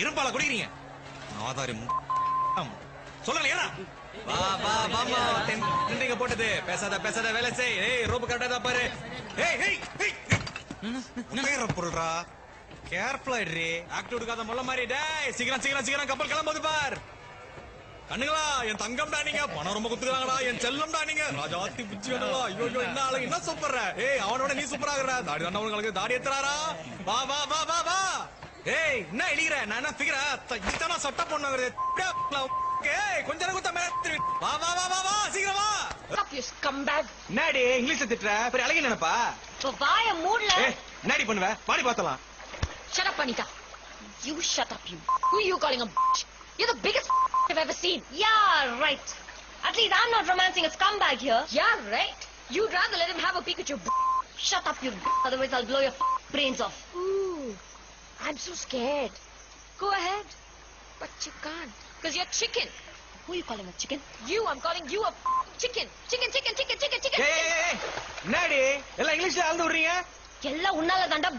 இருப்பால குடிக்கிறீங்க ஆதாரி சொல்லுங்க ஏடா வா வா வாமா நின்றீங்க போட்டது பேசாத பேசாத வேலை செய் ஏய் ரோப் கரெக்டா தான் பாரு ஏய் ஏய் ஏய் பொருள்ரா கேர்ஃபுல்லா இரு ஆக்ட் எடுக்காத முள்ள மாதிரி டேய் சீக்கிரம் சீக்கிரம் சீக்கிரம் கப்பல் கிளம்புது பார் கண்ணுங்களா என் தங்கம்டா நீங்க பணம் ரொம்ப குத்துறாங்கடா என் செல்லம்டா நீங்க ராஜாத்தி பிச்சு வேணுங்களா ஐயோ ஐயோ என்ன ஆளு என்ன சூப்பர்ற ஏய் அவனோட நீ சூப்பரா இருக்கற தாடி தாண்டா உங்களுக்கு தாடி ஏத்துறாரா வா வா வா வா வா ஏய் என்ன இடிங்கற நான் என்ன ஃபிகரா இத்தனை சட்ட பொண்ணுங்கறது ஏய் கொஞ்ச நேரம் குத்த மேல வா வா வா வா வா சீக்கிரம் வா Stop you scumbag. என்னடி இங்கிலீஷ்ல திட்ற பெரிய அழகி நினைப்பா So வாய மூடல. ஏய் என்னடி பண்ணுவ பாடி பார்த்தலாம் Shut up Anita. You shut up you. Who you calling a bitch? You're the biggest I've ever seen. Yeah, right. At least I'm not romancing a scumbag here. Yeah, right. You'd rather let him have a peek at your Shut up you otherwise I'll blow your brains off. Ooh. I'm so scared. Go ahead. But you can't. Because you're chicken. Who are you calling a chicken? You, I'm calling you a chicken. Chicken, chicken, chicken, chicken, chicken. ஏய் என்னடி எல்லாம் இங்கிலீஷ்ல அழுது விடுறீங்க எல்லாம் உன்னால தாண்டா